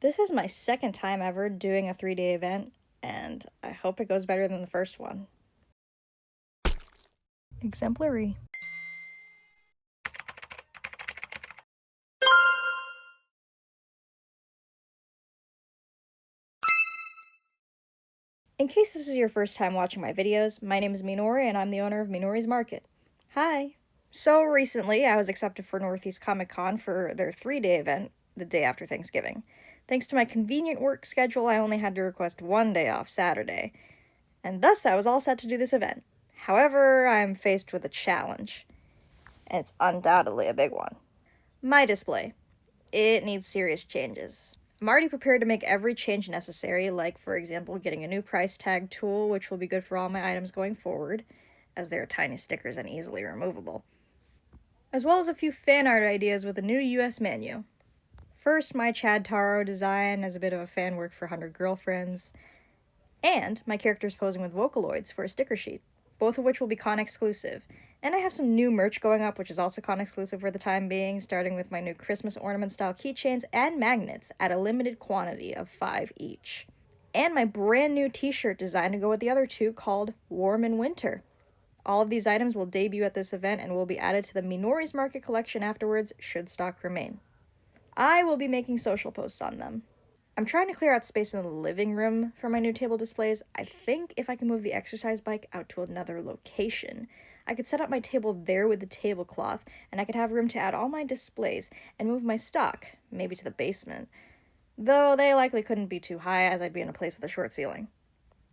This is my second time ever doing a 3-day event, and I hope it goes better than the first one. Exemplary. In case this is your first time watching my videos, my name is Minori and I'm the owner of Minori's Market. Hi! So recently I was accepted for NorthEast Comic Con for their 3-day event, the day after Thanksgiving. Thanks to my convenient work schedule, I only had to request one day off, Saturday, and thus I was all set to do this event. However, I'm faced with a challenge, and it's undoubtedly a big one. My display. It needs serious changes. I'm already prepared to make every change necessary, like, for example, getting a new price tag tool, which will be good for all my items going forward, as they are tiny stickers and easily removable, as well as a few fan art ideas with a new US menu. First, my Chad Taro design as a bit of a fan work for 100 Girlfriends, and my characters posing with Vocaloids for a sticker sheet, both of which will be con exclusive. And I have some new merch going up, which is also con exclusive for the time being, starting with my new Christmas ornament style keychains and magnets at a limited quantity of 5 each. And my brand new t-shirt design to go with the other two called Warm in Winter. All of these items will debut at this event and will be added to the Minori's Market collection afterwards, should stock remain. I will be making social posts on them. I'm trying to clear out space in the living room for my new table displays. I think if I can move the exercise bike out to another location, I could set up my table there with the tablecloth, and I could have room to add all my displays and move my stock, maybe to the basement. Though they likely couldn't be too high, as I'd be in a place with a short ceiling.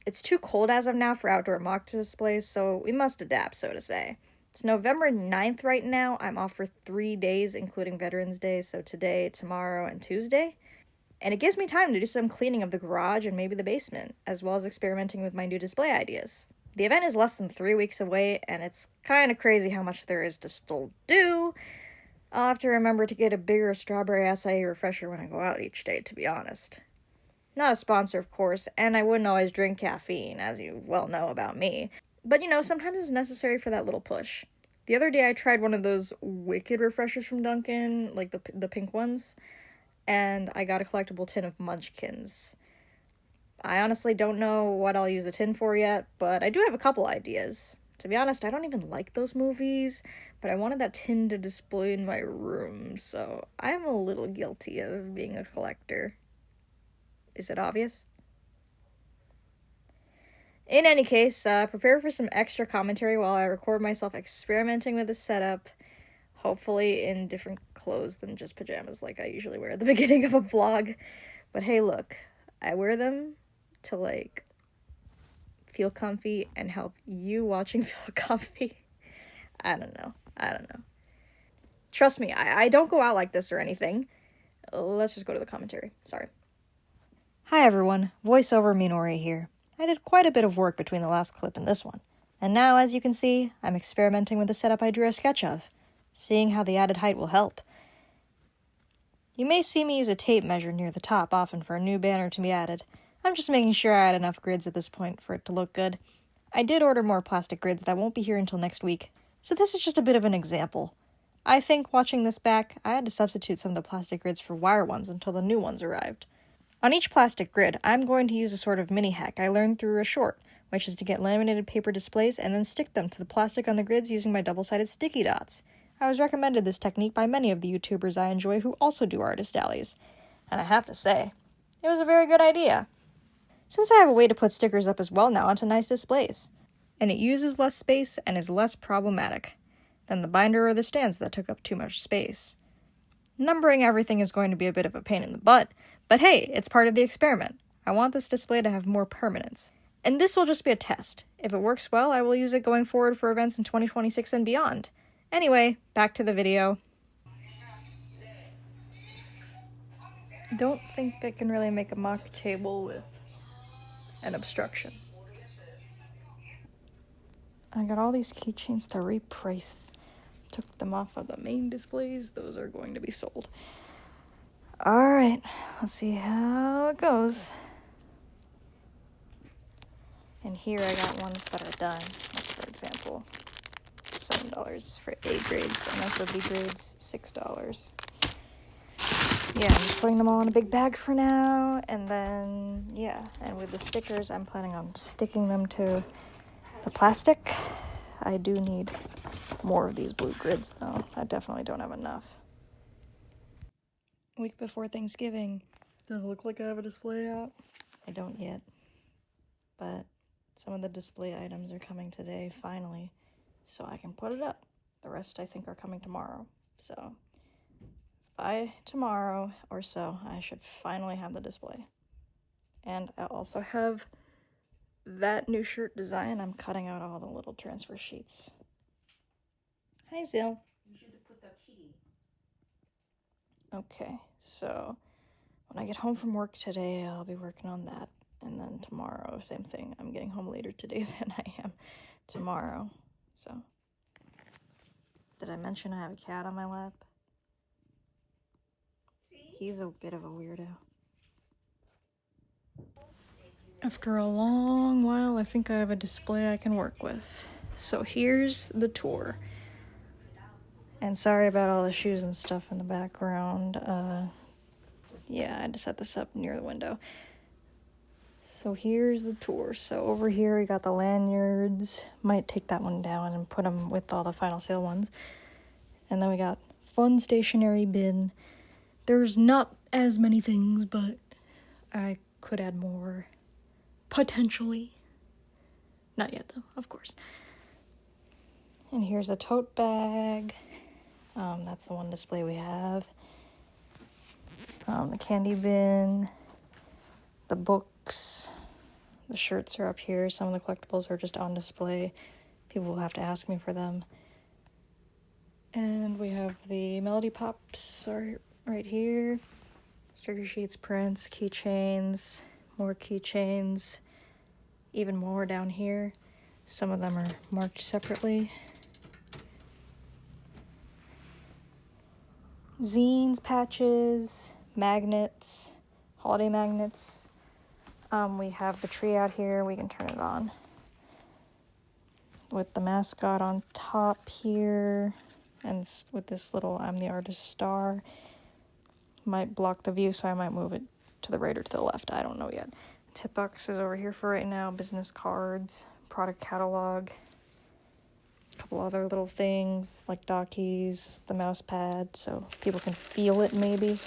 It's too cold as of now for outdoor mock displays, so we must adapt, so to say. It's November 9th right now. I'm off for 3 days, including Veterans Day, so today, tomorrow, and Tuesday. And it gives me time to do some cleaning of the garage and maybe the basement, as well as experimenting with my new display ideas. The event is less than 3 weeks away, and it's kind of crazy how much there is to still do. I'll have to remember to get a bigger strawberry acai refresher when I go out each day, to be honest. Not a sponsor, of course, and I wouldn't always drink caffeine, as you well know about me. But sometimes it's necessary for that little push. The other day I tried one of those Wicked refreshers from Dunkin', like the pink ones, and I got a collectible tin of Munchkins. I honestly don't know what I'll use the tin for yet, but I do have a couple ideas. To be honest, I don't even like those movies, but I wanted that tin to display in my room, so I'm a little guilty of being a collector. Is it obvious? In any case, prepare for some extra commentary while I record myself experimenting with the setup, hopefully in different clothes than just pajamas like I usually wear at the beginning of a vlog. But hey, look, I wear them to, feel comfy and help you watching feel comfy. I don't know. Trust me, I don't go out like this or anything. Let's just go to the commentary. Sorry. Hi everyone, voiceover Minori here. I did quite a bit of work between the last clip and this one. And now, as you can see, I'm experimenting with the setup I drew a sketch of, seeing how the added height will help. You may see me use a tape measure near the top often for a new banner to be added. I'm just making sure I had enough grids at this point for it to look good. I did order more plastic grids that won't be here until next week, so this is just a bit of an example. I think, watching this back, I had to substitute some of the plastic grids for wire ones until the new ones arrived. On each plastic grid, I'm going to use a sort of mini hack I learned through a short, which is to get laminated paper displays and then stick them to the plastic on the grids using my double-sided sticky dots. I was recommended this technique by many of the YouTubers I enjoy who also do artist alleys, and I have to say, it was a very good idea. Since I have a way to put stickers up as well now onto nice displays, and it uses less space and is less problematic than the binder or the stands that took up too much space. Numbering everything is going to be a bit of a pain in the butt, but hey, it's part of the experiment. I want this display to have more permanence. And this will just be a test. If it works well, I will use it going forward for events in 2026 and beyond. Anyway, back to the video. Don't think I can really make a mock table with an obstruction. I got all these keychains to reprice. Took them off of the main displays. Those are going to be sold. Alright, let's see how it goes. And here I got ones that are done. Like, for example, $7 for A grades and SOB grades, $6. yeah, I'm just putting them all in a big bag for now, and then, yeah, and with the stickers, I'm planning on sticking them to the plastic. I do need more of these blue grids, though. I definitely don't have enough. Week before Thanksgiving. Does it look like I have a display out? I don't yet, but some of the display items are coming today, finally, so I can put it up. The rest, I think, are coming tomorrow, so by tomorrow or so, I should finally have the display. And I also have that new shirt design. I'm cutting out all the little transfer sheets. Hi, Zil. You should put the key. Okay, so when I get home from work today, I'll be working on that. And then tomorrow, same thing. I'm getting home later today than I am tomorrow. So, did I mention I have a cat on my lap? He's a bit of a weirdo. After a long while, I think I have a display I can work with. So here's the tour. And sorry about all the shoes and stuff in the background. Yeah, I had to set this up near the window. So here's the tour. So over here we got the lanyards. Might take that one down and put them with all the final sale ones. And then we got fun stationery bin. There's not as many things, but I could add more. Potentially. Not yet, though, of course. And here's a tote bag. That's the one display we have. The candy bin. The books. The shirts are up here. Some of the collectibles are just on display. People will have to ask me for them. And we have the Melody Pops right here. Sticker sheets, prints, keychains, more keychains, even more down here. Some of them are marked separately. Zines, patches, magnets, holiday magnets. We have the tree out here. We can turn it on. With the mascot on top here. And with this little I'm the Artist star. Might block the view, so I might move it to the right or to the left. I don't know yet. Tip box is over here for right now. Business cards, product catalog, a couple other little things like dockies, the mouse pad, so people can feel it maybe.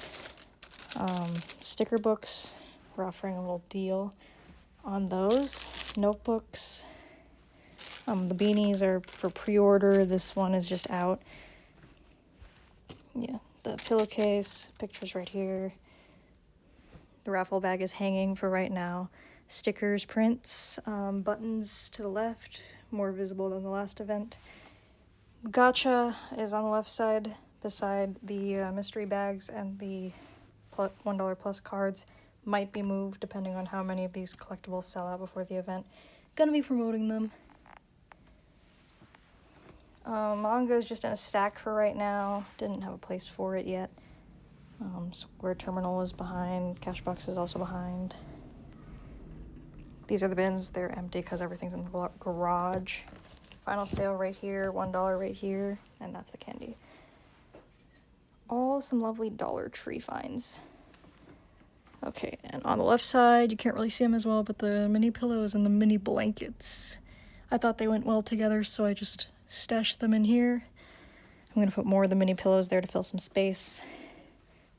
Sticker books, we're offering a little deal on those. Notebooks. The beanies are for pre-order. This one is just out. Yeah, the pillowcase, pictures right here. The raffle bag is hanging for right now. Stickers, prints, buttons to the left, more visible than the last event. Gotcha is on the left side beside the mystery bags, and the $1 plus cards might be moved depending on how many of these collectibles sell out before the event. Gonna be promoting them. Manga is just in a stack for right now. Didn't have a place for it yet. Square terminal is behind. Cash box is also behind. These are the bins. They're empty because everything's in the garage. Final sale right here. $1 right here. And that's the candy. All some lovely Dollar Tree finds. Okay, and on the left side, you can't really see them as well, but the mini pillows and the mini blankets. I thought they went well together, so I just stashed them in here. I'm going to put more of the mini pillows there to fill some space.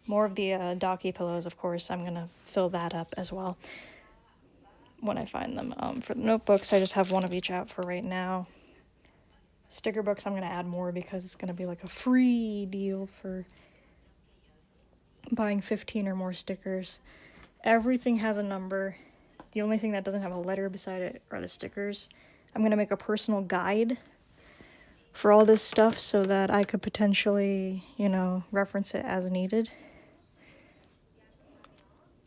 More of the docky pillows, of course. I'm going to fill that up as well when I find them. For the notebooks, I just have one of each out for right now. Sticker books, I'm going to add more because it's going to be like a free deal for buying 15 or more stickers. Everything has a number. The only thing that doesn't have a letter beside it are the stickers. I'm going to make a personal guide for all this stuff so that I could potentially, reference it as needed.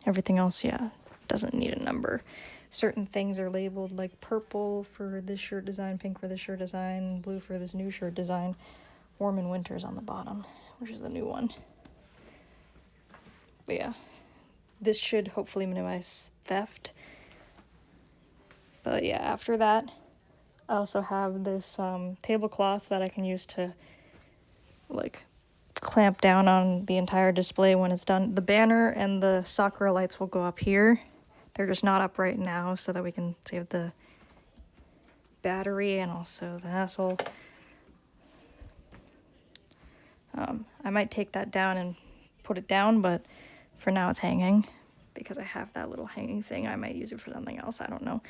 Everything else, yeah, doesn't need a number. Certain things are labeled like purple for this shirt design, pink for this shirt design, blue for this new shirt design. Warm and Winter's on the bottom, which is the new one. But yeah, this should hopefully minimize theft. But yeah, after that, I also have this tablecloth that I can use to clamp down on the entire display when it's done. The banner and the Sakura lights will go up here. They're just not up right now so that we can save the battery and also the hassle. I might take that down and put it down, but for now it's hanging because I have that little hanging thing. I might use it for something else, I don't know.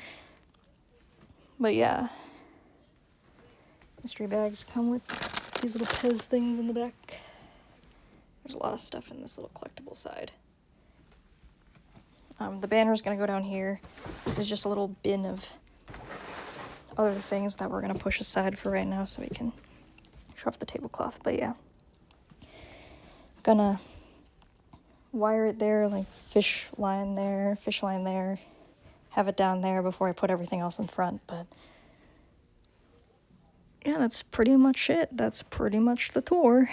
But yeah, mystery bags come with these little Pez things in the back. There's a lot of stuff in this little collectible side. The banner's gonna go down here. This is just a little bin of other things that we're gonna push aside for right now so we can show off the tablecloth. But yeah, gonna wire it there, like fish line there, have it down there before I put everything else in front. But yeah, that's pretty much it. That's pretty much the tour.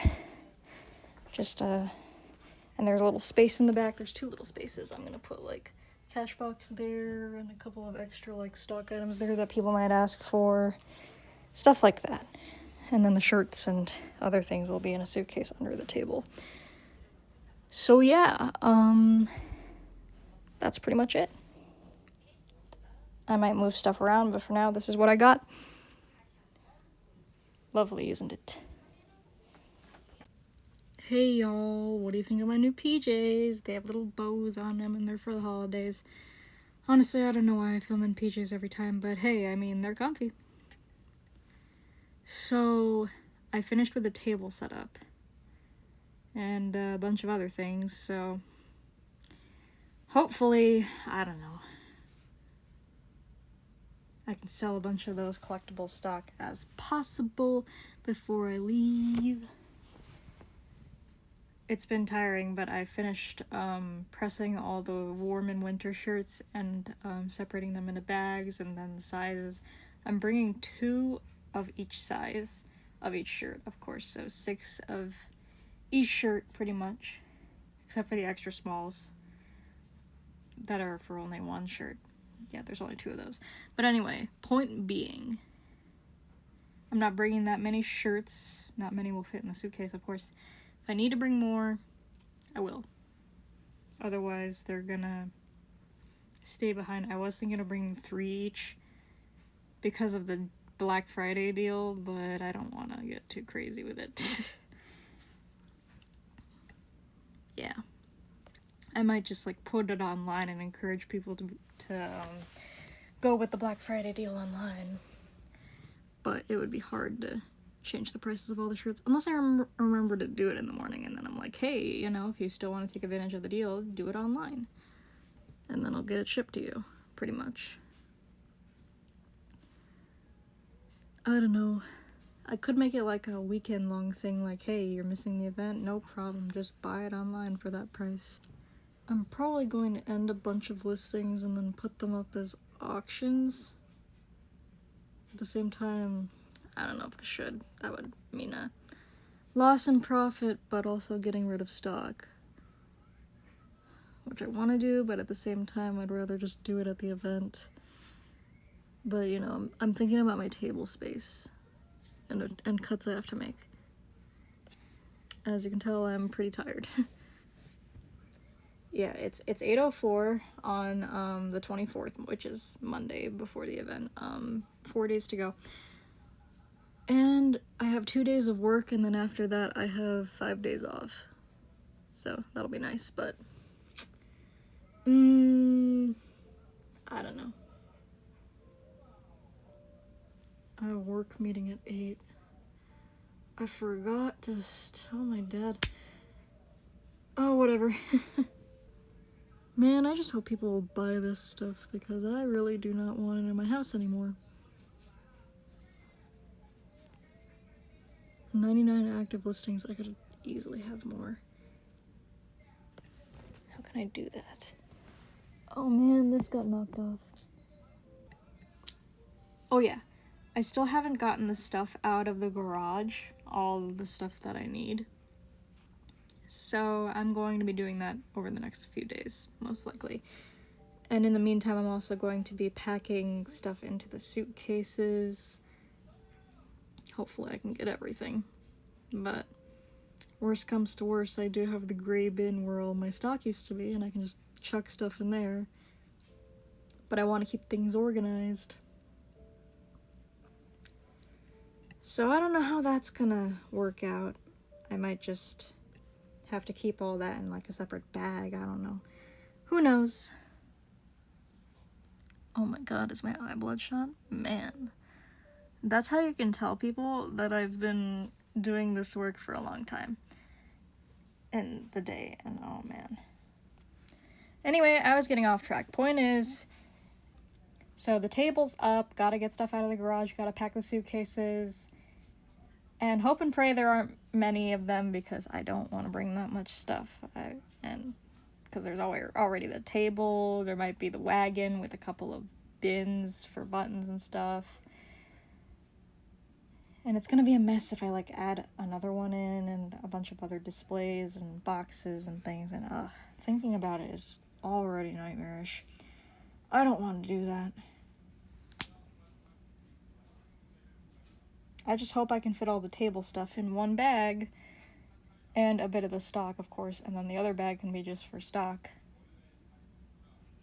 Just and there's a little space in the back. There's 2 little spaces. I'm gonna put like cash box there and a couple of extra like stock items there that people might ask for, stuff like that. And then the shirts and other things will be in a suitcase under the table. So yeah, that's pretty much it. I might move stuff around, but for now, this is what I got. Lovely, isn't it? Hey y'all, what do you think of my new PJs? They have little bows on them and they're for the holidays. Honestly, I don't know why I film in PJs every time, but hey, I mean, they're comfy. So, I finished with the table setup and a bunch of other things, so hopefully, I don't know, I can sell a bunch of those collectible stock as possible before I leave. It's been tiring, but I finished pressing all the warm and winter shirts and separating them into bags and then the sizes. I'm bringing 2 of each size of each shirt, of course, so 6 of each shirt pretty much, except for the extra smalls that are for only 1 shirt. Yeah, there's only 2 of those. But anyway, point being, I'm not bringing that many shirts. Not many will fit in the suitcase, of course. If I need to bring more, I will. Otherwise, they're gonna stay behind. I was thinking of bringing 3 each because of the Black Friday deal, but I don't want to get too crazy with it. Yeah. I might just like put it online and encourage people to go with the Black Friday deal online. But it would be hard to change the prices of all the shirts unless I remember to do it in the morning, and then I'm like, hey, you know, if you still want to take advantage of the deal, do it online. And then I'll get it shipped to you, pretty much. I don't know. I could make it like a weekend-long thing, like, hey, you're missing the event, no problem, just buy it online for that price. I'm probably going to end a bunch of listings and then put them up as auctions. At the same time, I don't know if I should. That would mean a loss in profit, but also getting rid of stock. Which I want to do, but at the same time, I'd rather just do it at the event. But, you know, I'm thinking about my table space and cuts I have to make. As you can tell, I'm pretty tired. Yeah, it's 8:04 on the 24th, which is Monday before the event. 4 days to go. And I have 2 days of work, and then after that I have 5 days off. So that'll be nice, but I don't know. I have a work meeting at 8. I forgot to tell my dad. Oh, whatever. Man, I just hope people will buy this stuff because I really do not want it in my house anymore. 99 active listings. I could easily have more. How can I do that? Oh man, this got knocked off. Oh yeah, I still haven't gotten the stuff out of the garage, all of the stuff that I need. So I'm going to be doing that over the next few days, most likely. And in the meantime, I'm also going to be packing stuff into the suitcases. Hopefully I can get everything. But worst comes to worst, I do have the gray bin where all my stock used to be, and I can just chuck stuff in there. But I want to keep things organized. So I don't know how that's gonna work out. I might just have to keep all that in like a separate bag. I don't know. Who knows? Oh my god, is my eye bloodshot? Man. That's how you can tell people that I've been doing this work for a long time. In the day, and oh man. Anyway, I was getting off track. Point is, so the table's up, gotta get stuff out of the garage, gotta pack the suitcases, and hope and pray there aren't many of them because I don't want to bring that much stuff. And because there's already the table, there might be the wagon with a couple of bins for buttons and stuff. And it's gonna be a mess if I like add another one in and a bunch of other displays and boxes and things, and thinking about it is already nightmarish. I don't want to do that. I just hope I can fit all the table stuff in one bag, and a bit of the stock, of course, and then the other bag can be just for stock.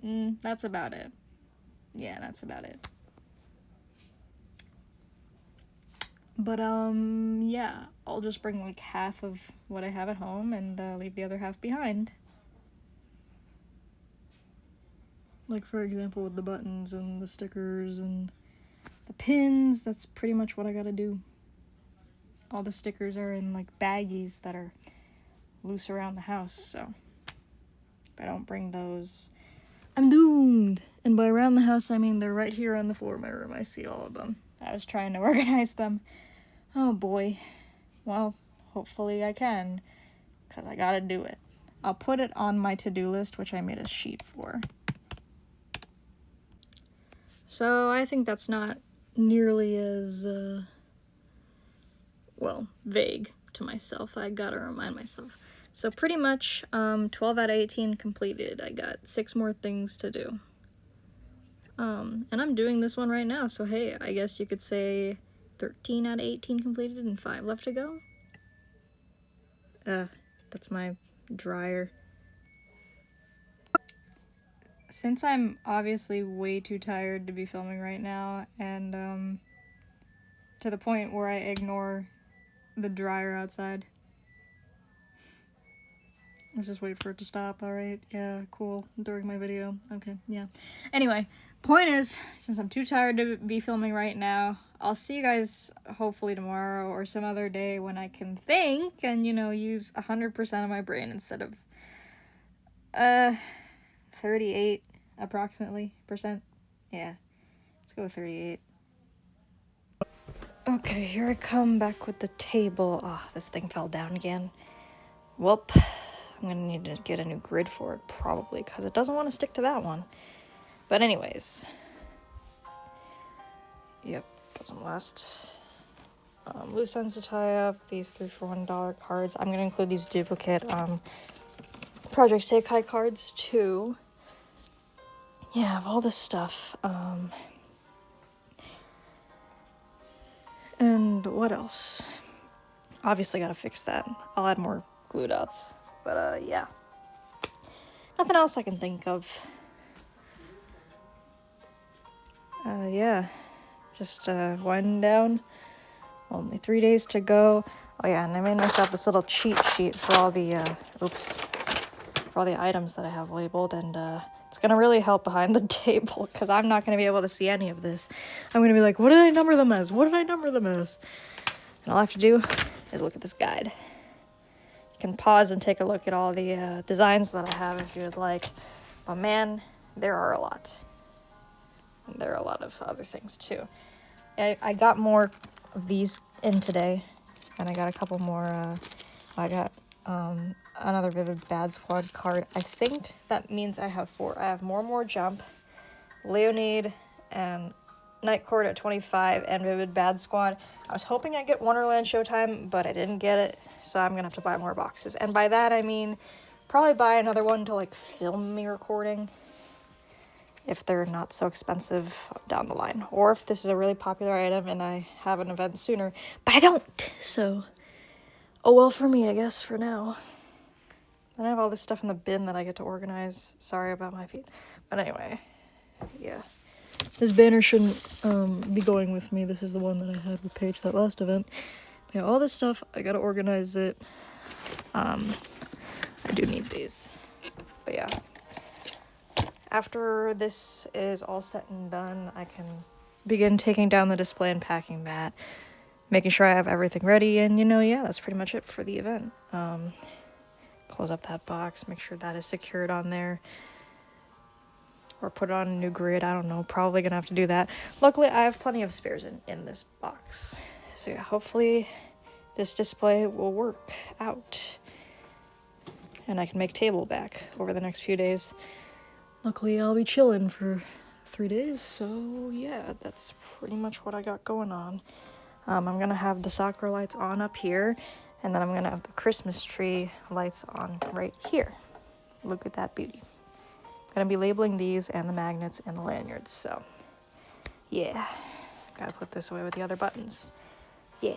That's about it. Yeah, that's about it. But, yeah, I'll just bring like half of what I have at home and leave the other half behind. Like, for example, with the buttons and the stickers and the pins, that's pretty much what I gotta do. All the stickers are in like baggies that are loose around the house, so if I don't bring those, I'm doomed. And by around the house, I mean they're right here on the floor of my room. I see all of them. I was trying to organize them. Oh boy. Well, hopefully I can, because I gotta do it. I'll put it on my to-do list, which I made a sheet for. So I think that's not nearly as, well, vague to myself. I gotta remind myself. So pretty much 12 out of 18 completed. I got 6 more things to do. And I'm doing this one right now, so hey, I guess you could say 13 out of 18 completed and 5 left to go. That's my dryer. Since I'm obviously way too tired to be filming right now, and to the point where I ignore the dryer outside. Let's just wait for it to stop. Alright, yeah, cool. During my video. Okay, yeah. Anyway, point is, since I'm too tired to be filming right now, I'll see you guys hopefully tomorrow or some other day when I can think and, you know, use 100% of my brain instead of 38 approximately percent. Yeah, let's go with 38. Okay, here I come back with the table. This thing fell down again. Welp, I'm gonna need to get a new grid for it probably because it doesn't want to stick to that one. But anyways, yep, got some last loose ends to tie up. These 3 for $1 cards. I'm gonna include these duplicate Project Sekai cards too. Yeah, I have all this stuff. And what else? Obviously gotta fix that. I'll add more glue dots. But yeah. Nothing else I can think of. Yeah. Just winding down. Only 3 days to go. Oh yeah, and I made myself this little cheat sheet for all the for all the items that I have labeled, and it's gonna really help behind the table because I'm not gonna be able to see any of this. I'm gonna be like, what did I number them as? What did I number them as? And all I have to do is look at this guide. You can pause and take a look at all the designs that I have if you would like. But man, there are a lot. And there are a lot of other things too. I got more of these in today, and I got a couple more. I got another Vivid Bad Squad card. I think that means I have 4. I have more Jump, Leonid, and Night Court at 25, and Vivid Bad Squad. I was hoping I'd get Wonderland Showtime, but I didn't get it, so I'm gonna have to buy more boxes. And by that I mean probably buy another one to like film me recording, if they're not so expensive down the line. Or if this is a really popular item and I have an event sooner, but I don't, so Oh well for me, I guess, for now. I have all this stuff in the bin that I get to organize. Sorry about my feet. But anyway, yeah. This banner shouldn't be going with me. This is the one that I had with Paige that last event. Yeah, all this stuff, I gotta organize it. I do need these. But yeah. After this is all set and done, I can begin taking down the display and packing that. Making sure I have everything ready, and yeah, that's pretty much it for the event. Close up that box, make sure that is secured on there. Or put it on a new grid, I don't know, probably gonna have to do that. Luckily, I have plenty of spares in this box. So yeah, hopefully this display will work out. And I can make table back over the next few days. Luckily, I'll be chilling for 3 days, so yeah, that's pretty much what I got going on. I'm gonna have the soccer lights on up here, and then I'm gonna have the Christmas tree lights on right here. Look at that beauty. I'm gonna be labeling these and the magnets and the lanyards, so yeah. Gotta put this away with the other buttons. Yeah.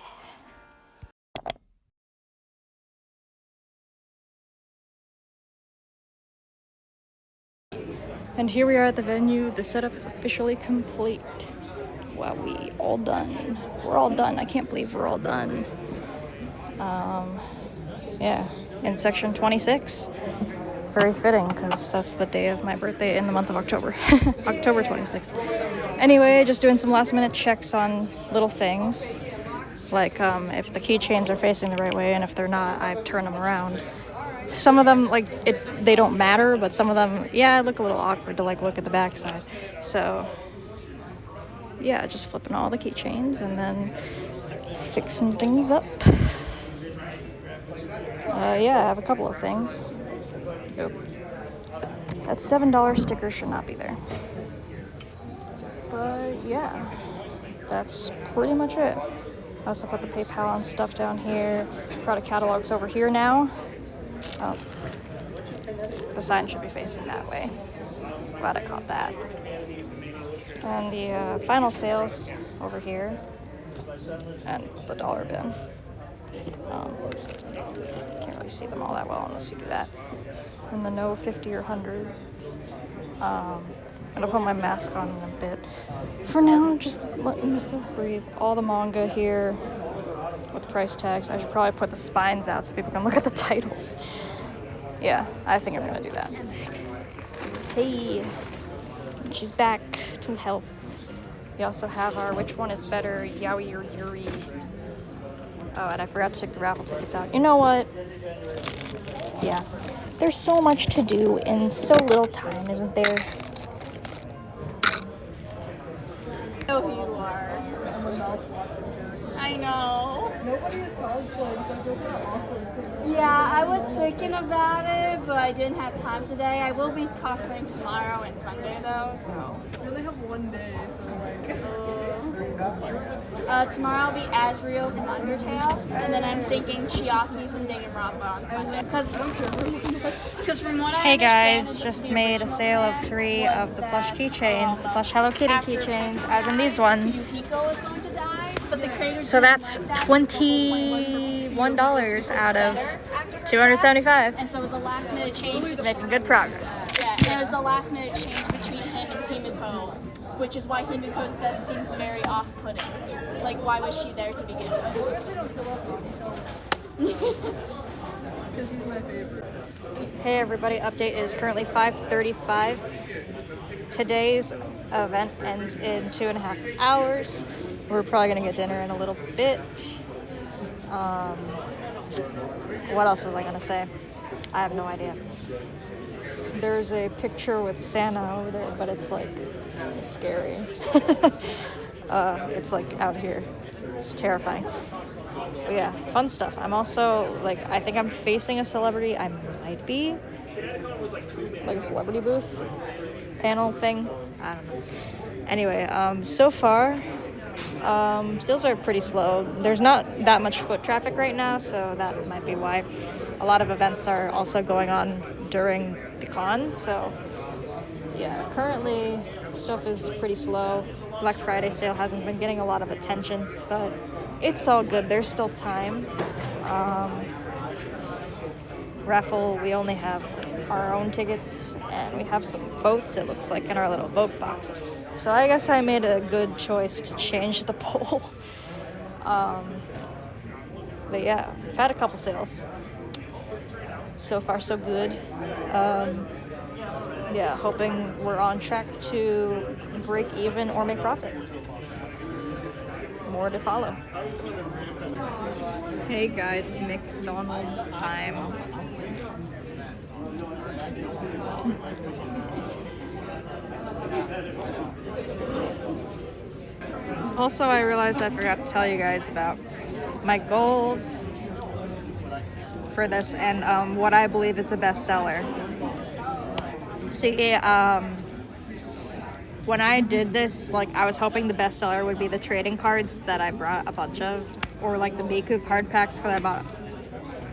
And here we are at the venue. The setup is officially complete. Wow, we all done. We're all done. I can't believe we're all done. Yeah, in section 26. Very fitting, because that's the day of my birthday in the month of October. October 26th. Anyway, just doing some last minute checks on little things. Like if the keychains are facing the right way, and if they're not, I turn them around. Some of them, they don't matter, but some of them, yeah, look a little awkward to look at the backside. So yeah, just flipping all the keychains and then fixing things up. Yeah, I have a couple of things. Yep. That $7 sticker should not be there. But yeah, that's pretty much it. I also put the PayPal and stuff down here. Product catalogs over here now. Oh, the sign should be facing that way. Glad I caught that. And the final sales over here. And the dollar bin. Can't really see them all that well unless you do that. And the no 50 or 100. I'm gonna put my mask on in a bit. For now, just letting myself breathe. All the manga here with price tags. I should probably put the spines out so people can look at the titles. Yeah, I think I'm gonna do that. Hey, she's back to help. We also have our which one is better, Yaoi or Yuri. Oh, and I forgot to take the raffle tickets out. You know what? Yeah. There's so much to do in so little time, isn't there? I know who you are. I know. Nobody is cosplaying, so I feel kind of awkward. Yeah, I was thinking about it, but I didn't have time today. I will be cosplaying tomorrow and Sunday though, so. We only have 1 day, so Tomorrow I'll be Asriel from Undertale, and then I'm thinking Chiaki from Danganronpa on Sunday. Because from what I Hey understand, guys, it's just the made a original sale of plan 3 was of the that, plush keychains, the plush Hello Kitty after keychains, Peggy as in these ones. Yukiko was going to die, but the creators So didn't that's like that because the whole point was for $21 out of better. 275. And so it was a last minute change. Making good progress. Yeah, and it was the last minute change between him and Himiko, which is why Himiko's death seems very off-putting. Like, why was she there to begin with? because he's my favorite. Hey everybody, update is currently 5:35. Today's event ends in 2.5 hours. We're probably gonna get dinner in a little bit. What else was I gonna say? I have no idea. There's a picture with Santa over there, but it's scary. It's out here. It's terrifying. But yeah, fun stuff. I'm also I think I'm facing a celebrity. I might be a celebrity booth panel thing. I don't know. Anyway, so far, sales are pretty slow. There's not that much foot traffic right now, so that might be why. A lot of events are also going on during the con, so yeah, currently stuff is pretty slow. Black Friday sale hasn't been getting a lot of attention, but it's all good. There's still time. Raffle, we only have our own tickets, and we have some votes, it looks like, in our little vote box. So I guess I made a good choice to change the poll. But yeah, we've had a couple sales. So far, so good. Yeah, hoping we're on track to break even or make profit. More to follow. Hey guys, McDonald's time. Also, I realized I forgot to tell you guys about my goals for this and what I believe is a bestseller. See, when I did this, like, I was hoping the bestseller would be the trading cards that I brought a bunch of, or like the Miku card packs, because I bought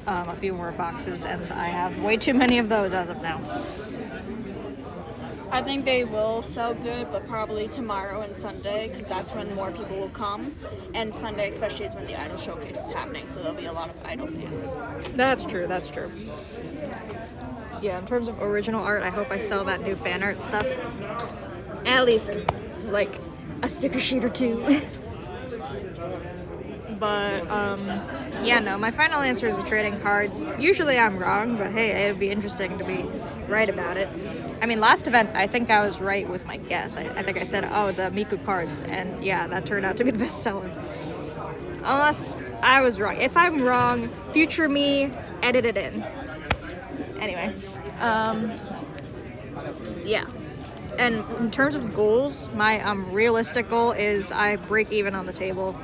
a few more boxes, and I have way too many of those as of now. I think they will sell good, but probably tomorrow and Sunday, because that's when more people will come. And Sunday especially is when the Idol Showcase is happening, so there'll be a lot of Idol fans. That's true, that's true. Yeah, in terms of original art, I hope I sell that new fan art stuff. At least, like, a sticker sheet or two. But, yeah, no, my final answer is the trading cards. Usually I'm wrong, but hey, it would be interesting to be right about it. I mean, last event, I think I was right with my guess. I think I said, oh, the Miku cards, and yeah, that turned out to be the best seller. Unless I was wrong. If I'm wrong, future me, edit it in. Anyway, yeah. And in terms of goals, my realistic goal is I break even on the table.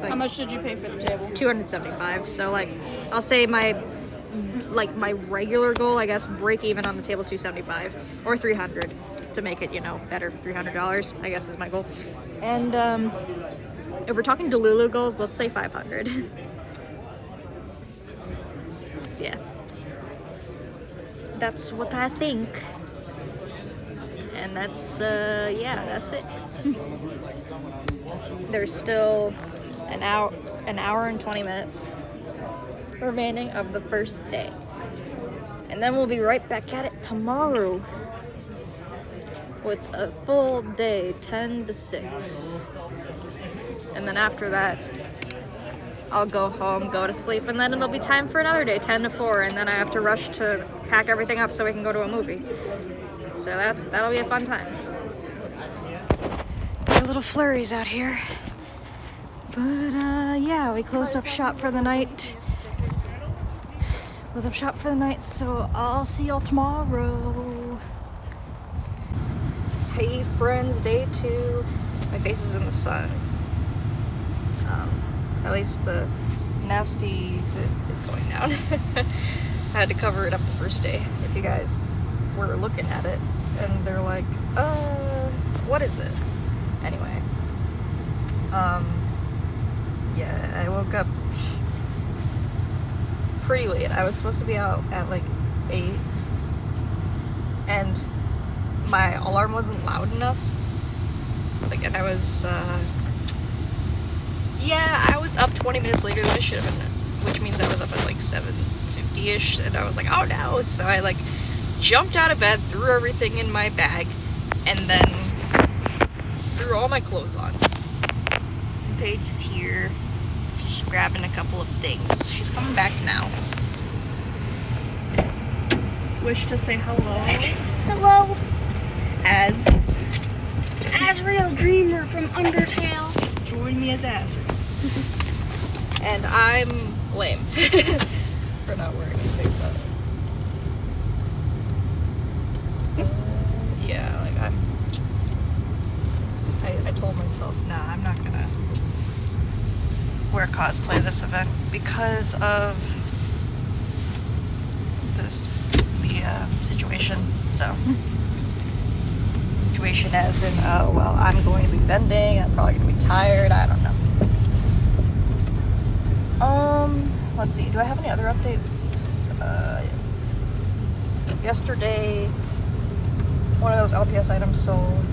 Like, How much did you pay for the table? $275. So like, I'll say my regular goal, I guess, break even on the table $275 or $300 to make it, you know, better. $300, I guess, is my goal. And if we're talking Delulu goals, let's say $500. Yeah. That's what I think. And that's, yeah, that's it. There's still an hour and 20 minutes remaining of the first day. And then we'll be right back at it tomorrow with a full day, 10 to 6. And then after that, I'll go home, go to sleep, and then it'll be time for another day, 10 to 4, and then I have to rush to pack everything up so we can go to a movie. So that'll be a fun time. There's little flurries out here. But yeah, we closed up shop for the night. So I'll see y'all tomorrow. Hey friends, day 2. My face is in the sun. At least the nasty is going down. I had to cover it up the first day. If you guys were looking at it and they're like, what is this? Anyway, yeah, I woke up pretty late. I was supposed to be out at like 8, and my alarm wasn't loud enough. Like, and I was, yeah, I was up 20 minutes later than I should have been, which means I was up at like 7:50-ish, and I was like, oh no, so I like jumped out of bed, threw everything in my bag, and then threw all my clothes on. Paige is here. She's grabbing a couple of things. She's coming back now. Wish to say hello. Hello, As Real Dreamer from Undertale. join me as Azri. And I'm lame for not wearing anything, but yeah, like I told myself, nah, I'm not gonna wear cosplay this event because of the situation. So situation as in, well, I'm going to be bending, I'm probably gonna be tired, I don't know. Let's see, do I have any other updates? Yesterday, one of those LPS items sold,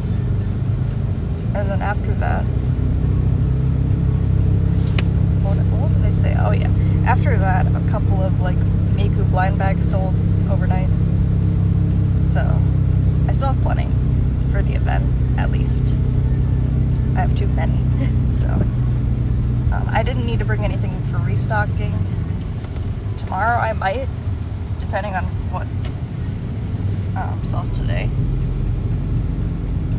and then after that, what did they say? Oh yeah, After that, a couple of like Miku blind bags sold overnight. So I still have plenty for the event, at least. I have too many. So I didn't need to bring anything for restocking. Tomorrow I might, depending on what sells today.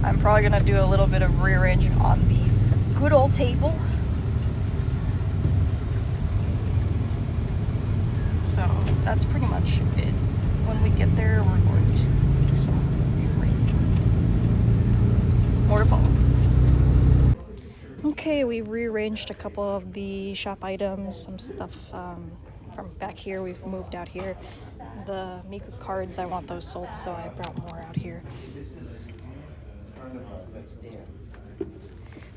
I'm probably gonna do a little bit of rearranging on the good old table. So that's pretty much it. When we get there, we're going to do some rearranging. More to follow. Okay, we rearranged a couple of the shop items, some stuff from back here. We've moved out here. The Miku cards, I want those sold, so I brought more out here.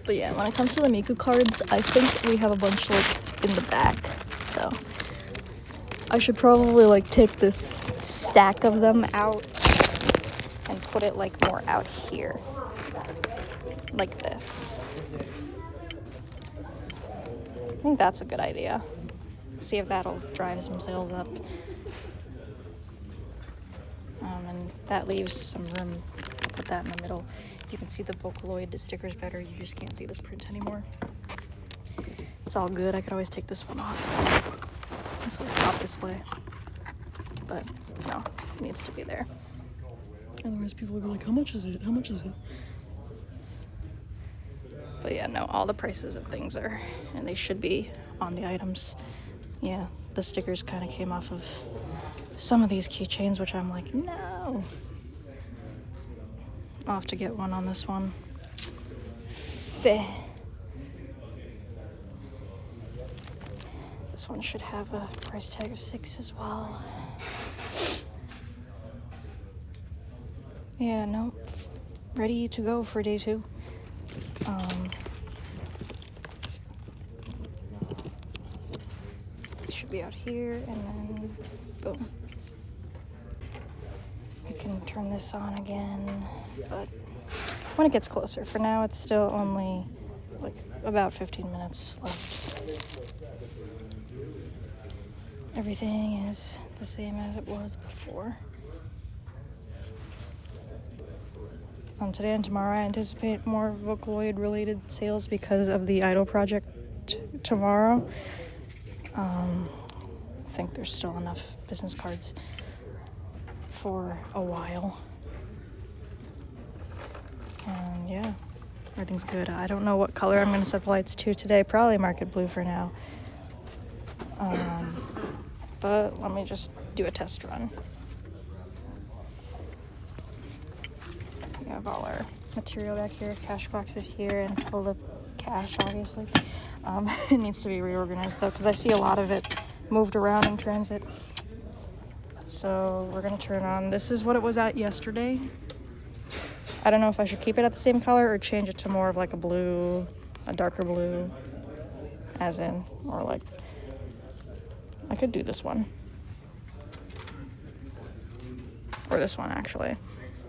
But yeah, when it comes to the Miku cards, I think we have a bunch like in the back. So I should probably like take this stack of them out and put it like more out here. Like this. I think that's a good idea. See if that'll drive some sales up. And that leaves some room to put that in the middle. You can see the Vocaloid stickers better. You just can't see this print anymore. It's all good. I could always take this one off. This little top display. But no, it needs to be there. Otherwise people would be like, how much is it? How much is it? But yeah, no, all the prices of things are, and they should be on the items. Yeah, the stickers kind of came off of some of these keychains, which I'm like, no. I'll have to get one on this one. Feh. This one should have a price tag of $6 as well. Yeah, no, ready to go for day 2. It should be out here, and then boom. We can turn this on again, but when it gets closer. For now, it's still only like about 15 minutes left. Everything is the same as it was before. Today and tomorrow, I anticipate more Vocaloid-related sales because of the Idol project tomorrow. I think there's still enough business cards for a while. And yeah, everything's good. I don't know what color I'm going to set the lights to today. Probably market blue for now. But let me just do a test run. We have all our material back here, cash boxes here, and full of cash, obviously. It needs to be reorganized, though, because I see a lot of it moved around in transit. So we're going to turn on. This is what it was at yesterday. I don't know if I should keep it at the same color or change it to more of like a blue, a darker blue, as in, or like, I could do this one. Or this one, actually.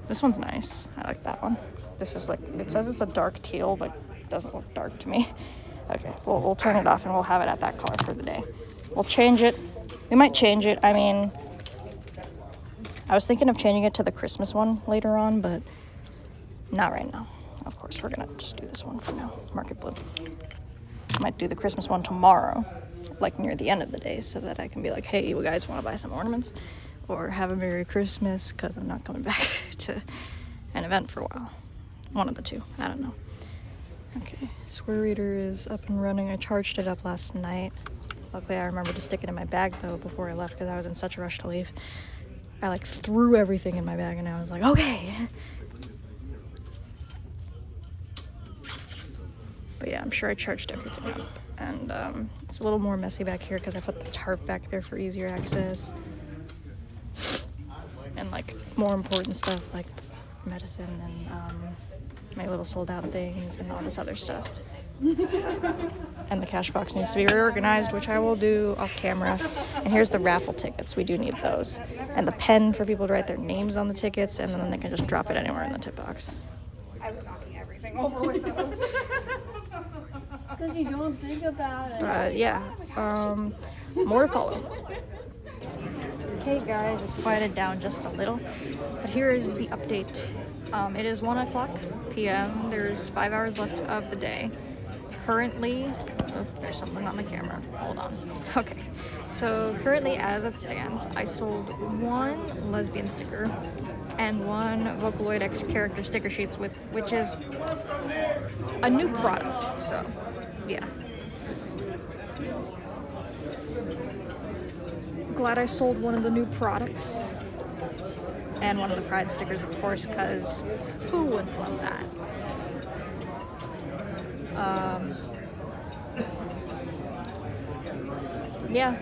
This one's nice. I like that one. This is like, it says it's a dark teal, but it doesn't look dark to me. Okay, we'll turn it off and we'll have it at that color for the day. We'll change it. We might change it. I mean, I was thinking of changing it to the Christmas one later on, but not right now. Of course, we're gonna just do this one for now. Market blue. Might do the Christmas one tomorrow, like near the end of the day, so that I can be like, hey, you guys want to buy some ornaments? Or have a Merry Christmas, because I'm not coming back to an event for a while. One of the two. I don't know. Okay, Square Reader is up and running. I charged it up last night. Luckily, I remembered to stick it in my bag, though, before I left, because I was in such a rush to leave. I, like, threw everything in my bag, and I was like, okay. But yeah, I'm sure I charged everything up. And it's a little more messy back here, because I put the tarp back there for easier access. And like more important stuff like medicine and my little sold out things and all this other stuff. And the cash box needs to be reorganized, which I will do off camera. And here's the raffle tickets. We do need those. And the pen for people to write their names on the tickets, and then they can just drop it anywhere in the tip box. I was knocking everything over with Because you don't think about it. Yeah. more to follow. Hey guys, it's quieted down just a little, but here is the update. It is 1 o'clock p.m. There's 5 hours left of the day. Currently, oh, there's something on the camera. Hold on. Okay, so currently as it stands, I sold 1 lesbian sticker and 1 Vocaloid X character sticker sheets, which is a new product, so yeah. Glad I sold 1 of the new products. And 1 of the Pride stickers, of course, because who wouldn't love that? Yeah,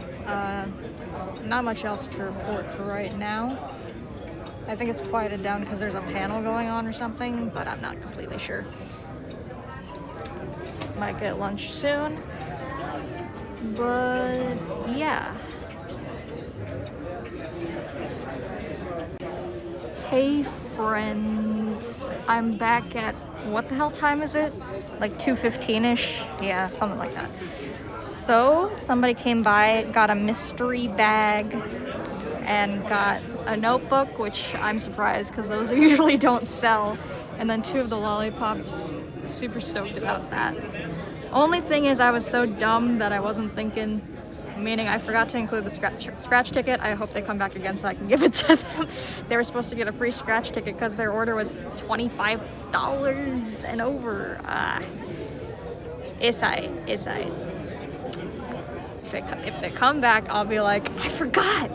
not much else to report for right now. I think it's quieted down because there's a panel going on or something, but I'm not completely sure. Might get lunch soon, but yeah. Hey friends, I'm back at, what the hell time is it? Like 2:15ish? Yeah, something like that. So, somebody came by, got a mystery bag, and got a notebook, which I'm surprised because those usually don't sell, and then 2 of the lollipops. Super stoked about that. Only thing is I was so dumb that I wasn't thinking, meaning I forgot to include the scratch ticket. I hope they come back again so I can give it to them. They were supposed to get a free scratch ticket because their order was $25 and over. It's alright. If they come back, I'll be like, I forgot.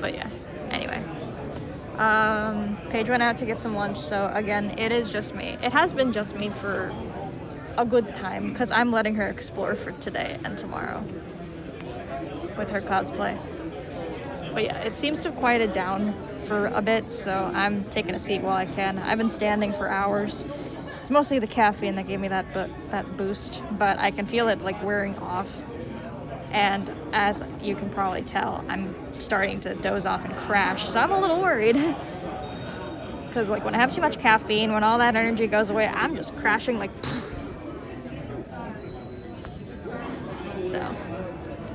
But yeah, anyway. Paige went out to get some lunch, so again, it is just me. It has been just me for a good time because I'm letting her explore for today and tomorrow with her cosplay. But yeah, it seems to have quieted down for a bit, so I'm taking a seat while I can. I've been standing for hours. It's mostly the caffeine that gave me that boost, but I can feel it like wearing off. And as you can probably tell, I'm starting to doze off and crash, so I'm a little worried. Because like when I have too much caffeine, when all that energy goes away, I'm just crashing like so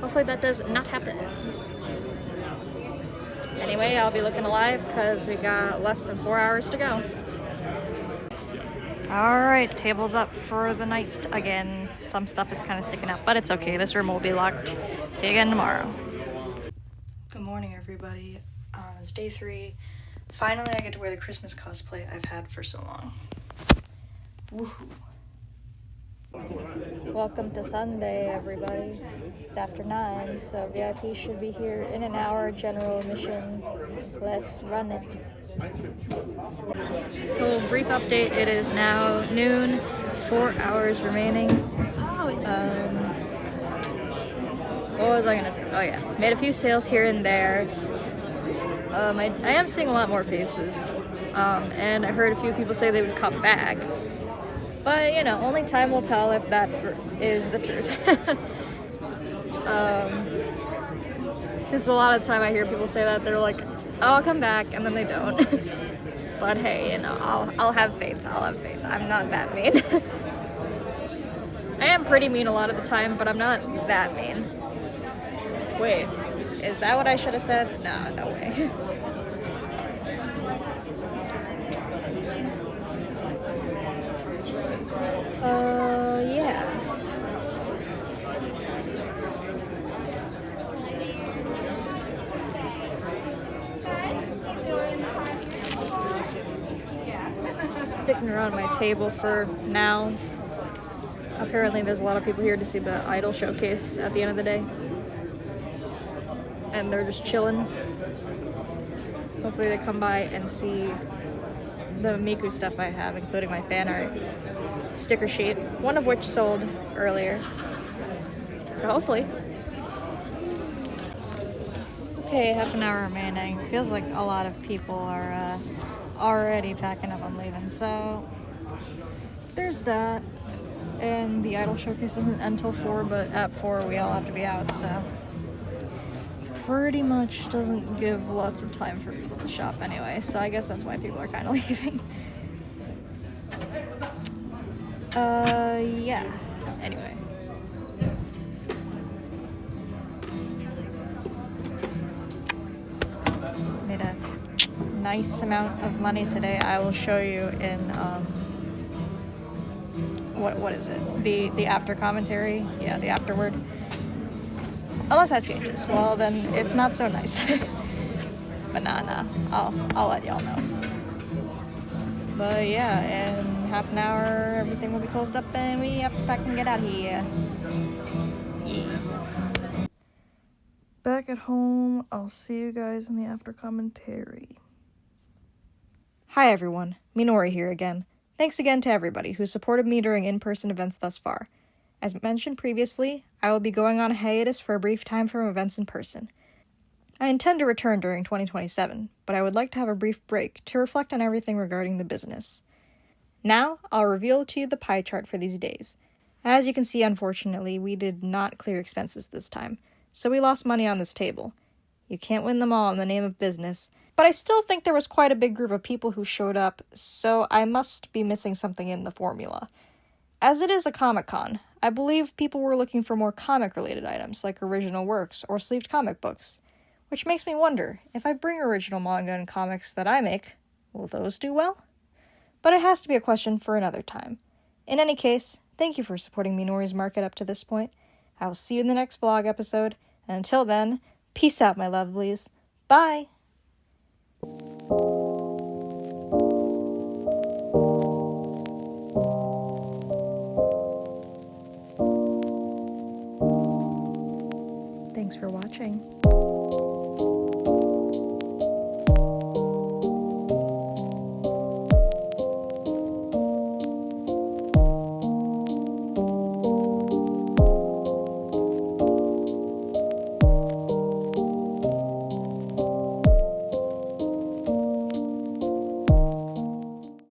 hopefully that does not happen. Anyway, I'll be looking alive because we got less than 4 hours to go. Alright, table's up for the night again. Some stuff is kind of sticking out, but it's okay. This room will be locked. See you again tomorrow. Good morning, everybody. It's day 3. Finally, I get to wear the Christmas cosplay I've had for so long. Woohoo. Welcome to Sunday, everybody. It's after 9, so VIP should be here in an hour. General admission. Let's run it. Little brief update. It is now noon. 4 hours remaining. What was I gonna say? Oh yeah, made a few sales here and there. I am seeing a lot more faces, and I heard a few people say they would come back. But, you know, only time will tell if that is the truth. Since a lot of the time I hear people say that, they're like, oh, I'll come back, and then they don't. But hey, you know, I'll have faith. I'll have faith. I'm not that mean. I am pretty mean a lot of the time, but I'm not that mean. Wait, is that what I should have said? No, no way. Yeah. Sticking around my table for now. Apparently there's a lot of people here to see the idol showcase at the end of the day. And they're just chilling. Hopefully they come by and see the Miku stuff I have, including my fan art sticker sheet, one of which sold earlier. So hopefully. Okay, half an hour remaining. Feels like a lot of people are already packing up and leaving, so there's that. And the idol showcase isn't until 4, but at 4 we all have to be out, so pretty much doesn't give lots of time for people to shop anyway, so I guess that's why people are kind of leaving. Yeah. Anyway. nice amount of money today. I will show you in what is it? The after commentary? Yeah, the afterward. Unless that changes. Well, then it's not so nice. But nah. I'll let y'all know. But yeah, in half an hour, everything will be closed up and we have to pack and get out of here. Yeah. Back at home, I'll see you guys in the after commentary. Hi everyone, Minori here again. Thanks again to everybody who supported me during in-person events thus far. As mentioned previously, I will be going on a hiatus for a brief time from events in person. I intend to return during 2027, but I would like to have a brief break to reflect on everything regarding the business. Now, I'll reveal to you the pie chart for these days. As you can see, unfortunately, we did not clear expenses this time, so we lost money on this table. You can't win them all in the name of business, but I still think there was quite a big group of people who showed up, so I must be missing something in the formula. As it is a Comic-Con, I believe people were looking for more comic-related items, like original works or sleeved comic books. Which makes me wonder, if I bring original manga and comics that I make, will those do well? But it has to be a question for another time. In any case, thank you for supporting Minori's Market up to this point. I will see you in the next vlog episode, and until then, peace out, my lovelies. Bye! Thanks for watching.